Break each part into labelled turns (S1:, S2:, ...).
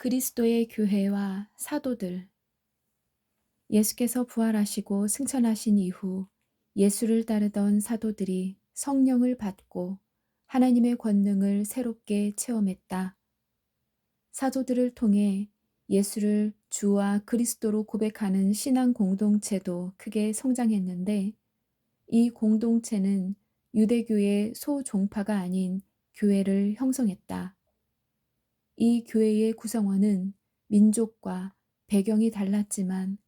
S1: 그리스도의 교회와 사도들. 예수께서 부활하시고 승천하신 이후 예수를 따르던 사도들이 성령을 받고 하나님의 권능을 새롭게 체험했다. 사도들을 통해 예수를 주와 그리스도로 고백하는 신앙 공동체도 크게 성장했는데, 이 공동체는 유대교의 소종파가 아닌 교회를 형성했다. 이 교회의 구성원은 민족과 배경이 달랐지만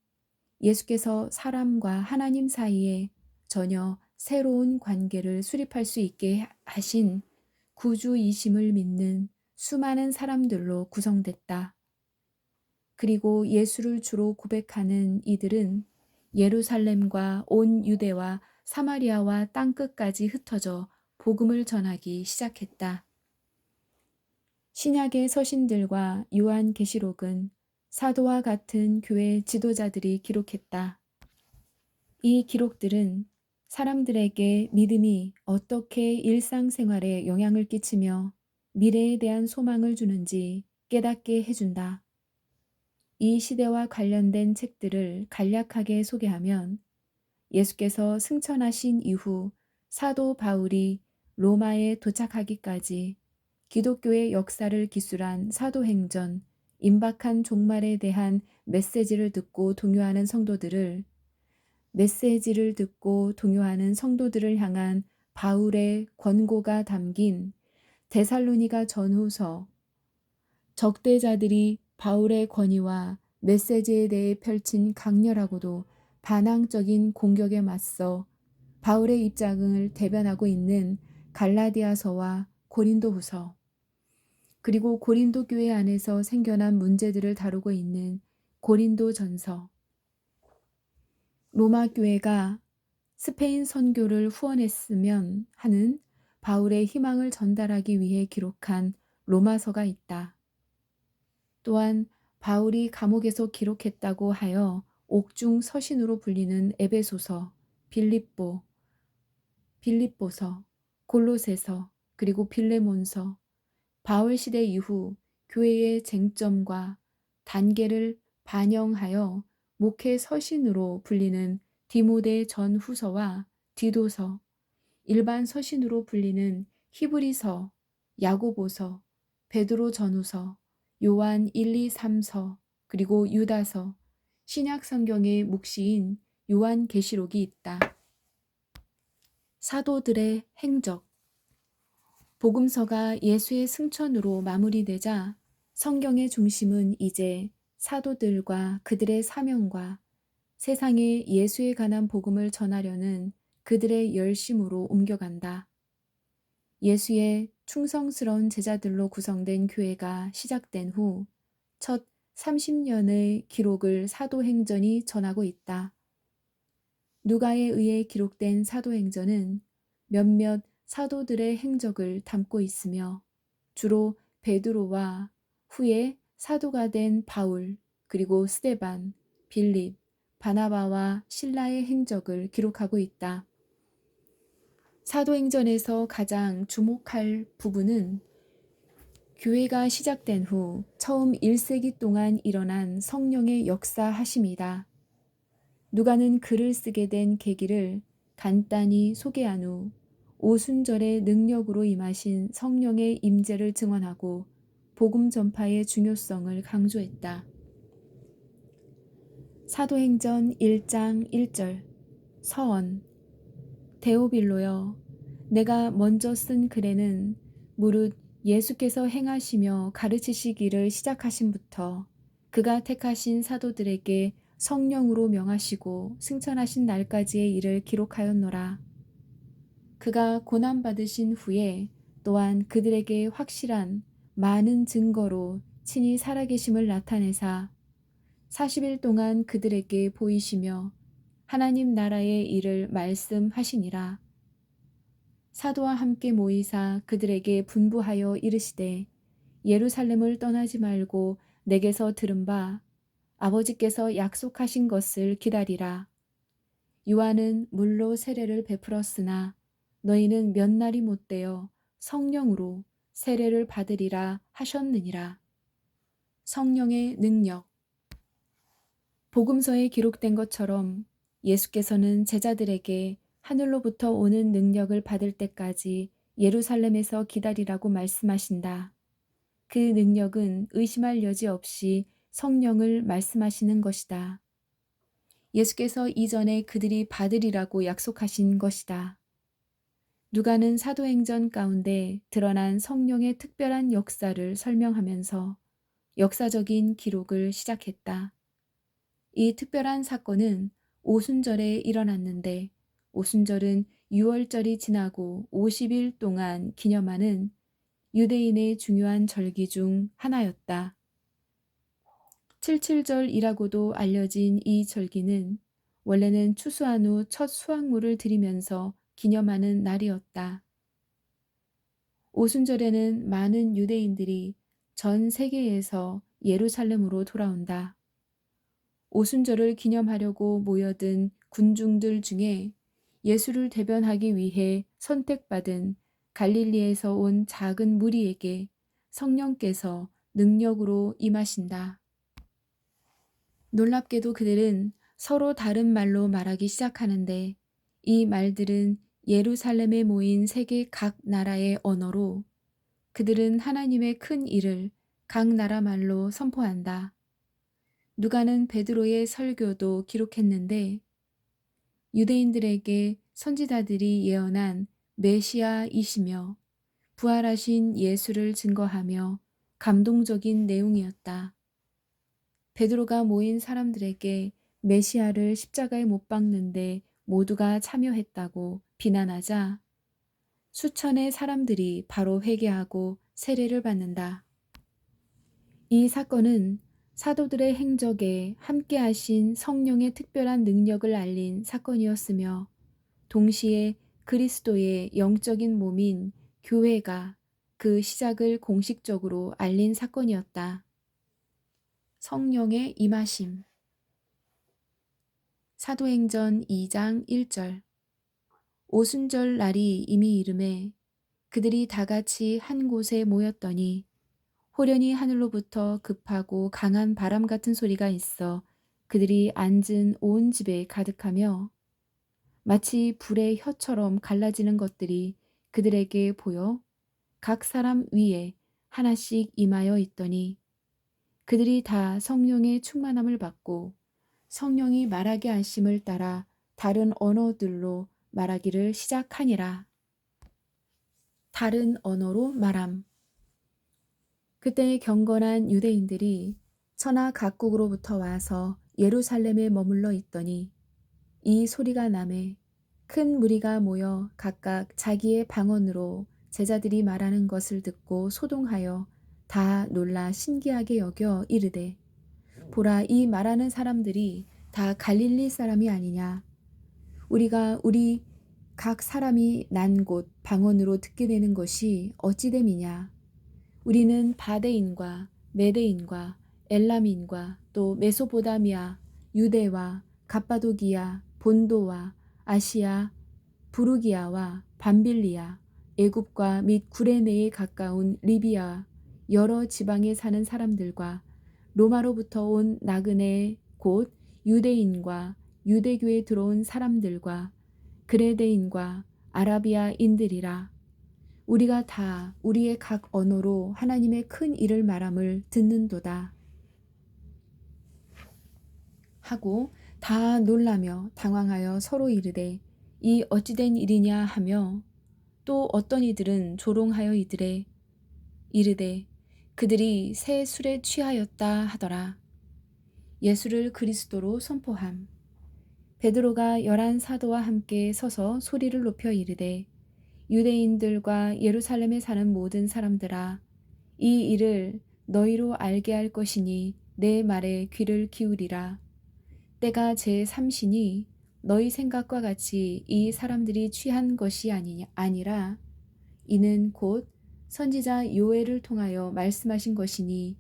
S1: 예수께서 사람과 하나님 사이에 전혀 새로운 관계를 수립할 수 있게 하신 구주이심을 믿는 수많은 사람들로 구성됐다. 그리고 예수를 주로 고백하는 이들은 예루살렘과 온 유대와 사마리아와 땅끝까지 흩어져 복음을 전하기 시작했다. 신약의 서신들과 요한계시록은 사도와 같은 교회 지도자들이 기록했다. 이 기록들은 사람들에게 믿음이 어떻게 일상생활에 영향을 끼치며 미래에 대한 소망을 주는지 깨닫게 해준다. 이 시대와 관련된 책들을 간략하게 소개하면, 예수께서 승천하신 이후 사도 바울이 로마에 도착하기까지 기독교의 역사를 기술한 사도행전, 임박한 종말에 대한 메시지를 듣고 동요하는 성도들을 향한 바울의 권고가 담긴 데살로니가 전후서, 적대자들이 바울의 권위와 메시지에 대해 펼친 강렬하고도 반항적인 공격에 맞서 바울의 입장을 대변하고 있는 갈라디아서와 고린도후서, 그리고 고린도 교회 안에서 생겨난 문제들을 다루고 있는 고린도전서, 로마 교회가 스페인 선교를 후원했으면 하는 바울의 희망을 전달하기 위해 기록한 로마서가 있다. 또한 바울이 감옥에서 기록했다고 하여 옥중 서신으로 불리는 에베소서, 빌립보서, 골로새서, 그리고 빌레몬서, 바울 시대 이후 교회의 쟁점과 단계를 반영하여 목회 서신으로 불리는 디모데 전후서와 디도서, 일반 서신으로 불리는 히브리서, 야고보서, 베드로 전후서, 요한 1, 2, 3서, 그리고 유다서, 신약 성경의 묵시인 요한계시록이 있다. 사도들의 행적. 복음서가 예수의 승천으로 마무리되자 성경의 중심은 이제 사도들과 그들의 사명과 세상에 예수에 관한 복음을 전하려는 그들의 열심으로 옮겨간다. 예수의 충성스러운 제자들로 구성된 교회가 시작된 후 첫 30년의 기록을 사도행전이 전하고 있다. 누가에 의해 기록된 사도행전은 몇몇 사도들의 행적을 담고 있으며, 주로 베드로와 후에 사도가 된 바울, 그리고 스데반, 빌립, 바나바와 실라의 행적을 기록하고 있다. 사도행전에서 가장 주목할 부분은 교회가 시작된 후 처음 1세기 동안 일어난 성령의 역사하심이다. 누가는 글을 쓰게 된 계기를 간단히 소개한 후 오순절의 능력으로 임하신 성령의 임재를 증언하고 복음 전파의 중요성을 강조했다. 사도행전 1장 1절 서원. 데오빌로여, 내가 먼저 쓴 글에는 무릇 예수께서 행하시며 가르치시기를 시작하심부터 그가 택하신 사도들에게 성령으로 명하시고 승천하신 날까지의 일을 기록하였노라. 그가 고난받으신 후에 또한 그들에게 확실한 많은 증거로 친히 살아계심을 나타내사 40일 동안 그들에게 보이시며 하나님 나라의 일을 말씀하시니라. 사도와 함께 모이사 그들에게 분부하여 이르시되, 예루살렘을 떠나지 말고 내게서 들은 바 아버지께서 약속하신 것을 기다리라. 요한은 물로 세례를 베풀었으나 너희는 몇 날이 못되어 성령으로 세례를 받으리라 하셨느니라. 성령의 능력. 복음서에 기록된 것처럼 예수께서는 제자들에게 하늘로부터 오는 능력을 받을 때까지 예루살렘에서 기다리라고 말씀하신다. 그 능력은 의심할 여지 없이 성령을 말씀하시는 것이다. 예수께서 이전에 그들이 받으리라고 약속하신 것이다. 누가는 사도행전 가운데 드러난 성령의 특별한 역사를 설명하면서 역사적인 기록을 시작했다. 이 특별한 사건은 오순절에 일어났는데 오순절은 유월절이 지나고 50일 동안 기념하는 유대인의 중요한 절기 중 하나였다. 칠칠절이라고도 알려진 이 절기는 원래는 추수한 후 첫 수확물을 드리면서 기념하는 날이었다. 오순절에는 많은 유대인들이 전 세계에서 예루살렘으로 돌아온다. 오순절을 기념하려고 모여든 군중들 중에 예수를 대변하기 위해 선택받은 갈릴리에서 온 작은 무리에게 성령께서 능력으로 임하신다. 놀랍게도 그들은 서로 다른 말로 말하기 시작하는데 이 말들은 예루살렘에 모인 세계 각 나라의 언어로 그들은 하나님의 큰 일을 각 나라 말로 선포한다. 누가는 베드로의 설교도 기록했는데 유대인들에게 선지자들이 예언한 메시아이시며 부활하신 예수를 증거하며 감동적인 내용이었다. 베드로가 모인 사람들에게 메시아를 십자가에 못 박는데 모두가 참여했다고 비난하자 수천의 사람들이 바로 회개하고 세례를 받는다. 이 사건은 사도들의 행적에 함께하신 성령의 특별한 능력을 알린 사건이었으며 동시에 그리스도의 영적인 몸인 교회가 그 시작을 공식적으로 알린 사건이었다. 성령의 임하심. 사도행전 2장 1절. 오순절 날이 이미 이름에 그들이 다 같이 한 곳에 모였더니 호련히 하늘로부터 급하고 강한 바람 같은 소리가 있어 그들이 앉은 온 집에 가득하며 마치 불의 혀처럼 갈라지는 것들이 그들에게 보여 각 사람 위에 하나씩 임하여 있더니 그들이 다 성령의 충만함을 받고 성령이 말하게 하심을 따라 다른 언어들로 말하기를 시작하니라. 다른 언어로 말함. 그때 경건한 유대인들이 천하 각국으로부터 와서 예루살렘에 머물러 있더니 이 소리가 나매 큰 무리가 모여 각각 자기의 방언으로 제자들이 말하는 것을 듣고 소동하여 다 놀라 신기하게 여겨 이르되 보라, 이 말하는 사람들이 다 갈릴리 사람이 아니냐. 우리가 우리 각 사람이 난 곳 방언으로 듣게 되는 것이 어찌 됨이냐. 우리는 바데인과 메데인과 엘람인과 또 메소포다미아, 유대와 갑바도기아, 본도와 아시아, 부르기아와 밤빌리아, 애굽과 및 구레네에 가까운 리비아 여러 지방에 사는 사람들과 로마로부터 온 나그네 곧 유대인과 유대교에 들어온 사람들과 그레데인과 아라비아인들이라. 우리가 다 우리의 각 언어로 하나님의 큰 일을 말함을 듣는도다 하고 다 놀라며 당황하여 서로 이르되 이 어찌된 일이냐 하며 또 어떤 이들은 조롱하여 이르되 그들이 새 술에 취하였다 하더라. 예수를 그리스도로 선포함. 베드로가 11 사도와 함께 서서 소리를 높여 이르되 유대인들과 예루살렘에 사는 모든 사람들아, 이 일을 너희로 알게 할 것이니 내 말에 귀를 기울이라. 때가 제3시니 너희 생각과 같이 이 사람들이 취한 것이 아니라 이는 곧 선지자 요엘을 통하여 말씀하신 것이니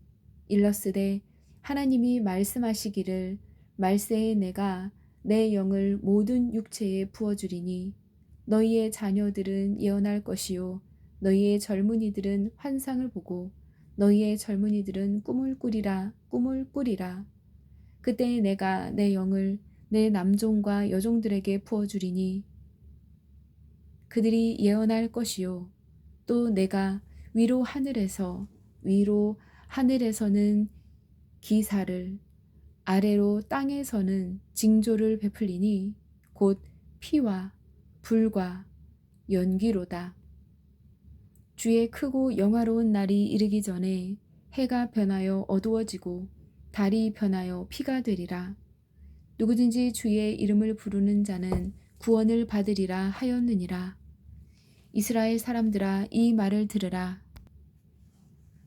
S1: 일러스되 하나님이 말씀하시기를 말세에 내가 내 영을 모든 육체에 부어주리니 너희의 자녀들은 예언할 것이요 너희의 젊은이들은 환상을 보고 너희의 젊은이들은 꿈을 꾸리라 꿈을 꾸리라. 그때 내가 내 영을 내 남종과 여종들에게 부어주리니 그들이 예언할 것이요 또 내가 위로 하늘에서는 기사를 아래로 땅에서는 징조를 베풀리니 곧 피와 불과 연기로다. 주의 크고 영화로운 날이 이르기 전에 해가 변하여 어두워지고 달이 변하여 피가 되리라. 누구든지 주의 이름을 부르는 자는 구원을 받으리라 하였느니라. 이스라엘 사람들아 이 말을 들으라.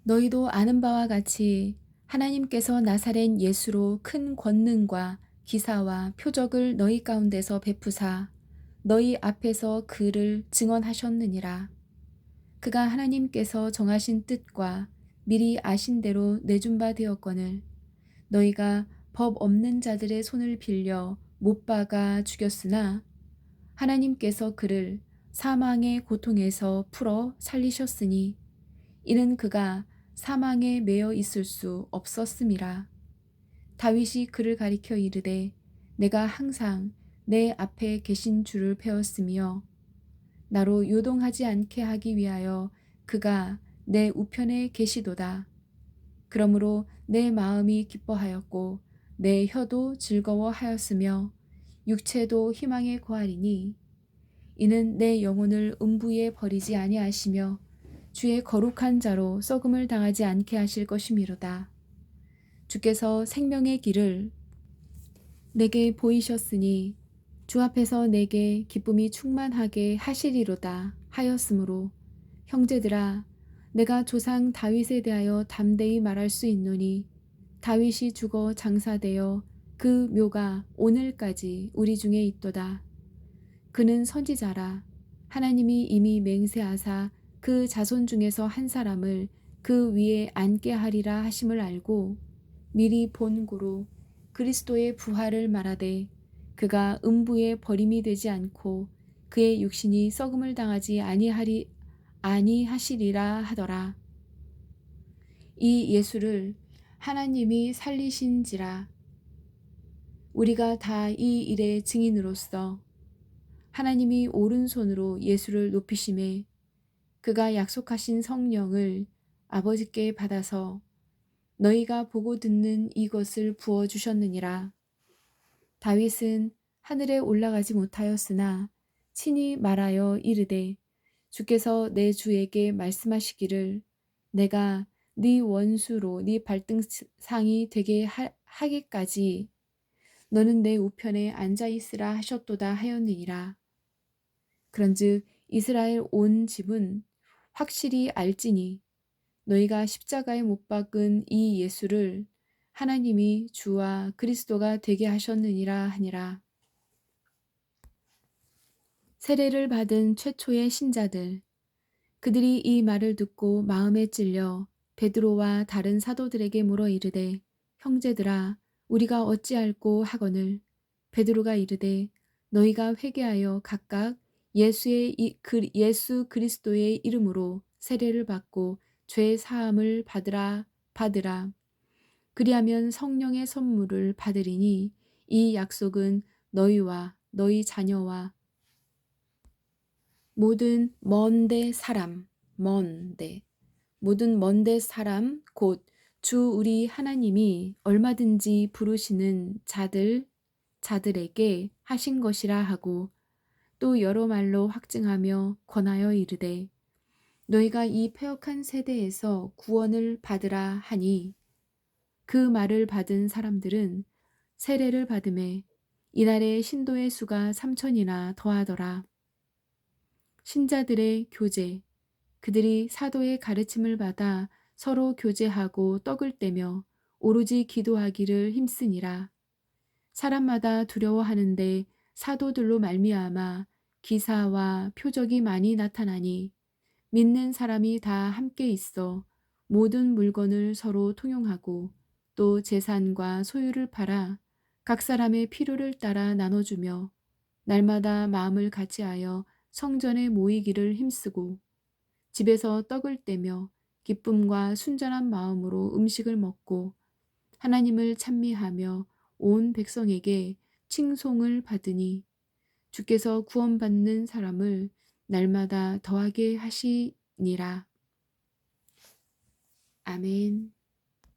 S1: 너희도 아는 바와 같이 하나님께서 나사렛 예수로 큰 권능과 기사와 표적을 너희 가운데서 베푸사 너희 앞에서 그를 증언하셨느니라. 그가 하나님께서 정하신 뜻과 미리 아신 대로 내준 바 되었거늘 너희가 법 없는 자들의 손을 빌려 못 박아 죽였으나 하나님께서 그를 사망의 고통에서 풀어 살리셨으니 이는 그가 사망에 매여 있을 수 없었음이라. 다윗이 그를 가리켜 이르되 내가 항상 내 앞에 계신 주를 배웠으며 나로 요동하지 않게 하기 위하여 그가 내 우편에 계시도다. 그러므로 내 마음이 기뻐하였고 내 혀도 즐거워하였으며 육체도 희망에 거하리니 이는 내 영혼을 음부에 버리지 아니하시며 주의 거룩한 자로 썩음을 당하지 않게 하실 것이미로다. 주께서 생명의 길을 내게 보이셨으니 주 앞에서 내게 기쁨이 충만하게 하시리로다 하였으므로 형제들아 내가 조상 다윗에 대하여 담대히 말할 수 있노니 다윗이 죽어 장사되어 그 묘가 오늘까지 우리 중에 있도다. 그는 선지자라. 하나님이 이미 맹세하사 그 자손 중에서 한 사람을 그 위에 앉게 하리라 하심을 알고 미리 본고로 그리스도의 부활을 말하되 그가 음부에 버림이 되지 않고 그의 육신이 썩음을 당하지 아니하시리라 하더라. 이 예수를 하나님이 살리신지라. 우리가 다 이 일의 증인으로서 하나님이 오른손으로 예수를 높이심에 그가 약속하신 성령을 아버지께 받아서 너희가 보고 듣는 이것을 부어주셨느니라. 다윗은 하늘에 올라가지 못하였으나 친히 말하여 이르되 주께서 내 주에게 말씀하시기를 내가 네 원수로 네 발등상이 되게 하기까지 너는 내 우편에 앉아있으라 하셨도다 하였느니라. 그런즉 이스라엘 온 집은 확실히 알지니 너희가 십자가에 못 박은 이 예수를 하나님이 주와 그리스도가 되게 하셨느니라 하니라. 세례를 받은 최초의 신자들 그들이 이 말을 듣고 마음에 찔려 베드로와 다른 사도들에게 물어 이르되 형제들아 우리가 어찌할꼬 하거늘 베드로가 이르되 너희가 회개하여 각각 예수 그리스도의 이름으로 세례를 받고 죄 사함을 받으라. 그리하면 성령의 선물을 받으리니 이 약속은 너희와 너희 자녀와 모든 먼데 사람 곧 주 우리 하나님이 얼마든지 부르시는 자들에게 하신 것이라 하고 또 여러 말로 확증하며 권하여 이르되 너희가 이 패역한 세대에서 구원을 받으라 하니 그 말을 받은 사람들은 세례를 받음에 이날에 신도의 수가 3,000이나 더하더라. 신자들의 교제 그들이 사도의 가르침을 받아 서로 교제하고 떡을 떼며 오로지 기도하기를 힘쓰니라. 사람마다 두려워하는데 사도들로 말미암아 기사와 표적이 많이 나타나니 믿는 사람이 다 함께 있어 모든 물건을 서로 통용하고 또 재산과 소유를 팔아 각 사람의 필요를 따라 나눠주며 날마다 마음을 같이하여 성전에 모이기를 힘쓰고 집에서 떡을 떼며 기쁨과 순전한 마음으로 음식을 먹고 하나님을 찬미하며 온 백성에게 칭송을 받으니 주께서 구원받는 사람을 날마다 더하게 하시니라. 아멘.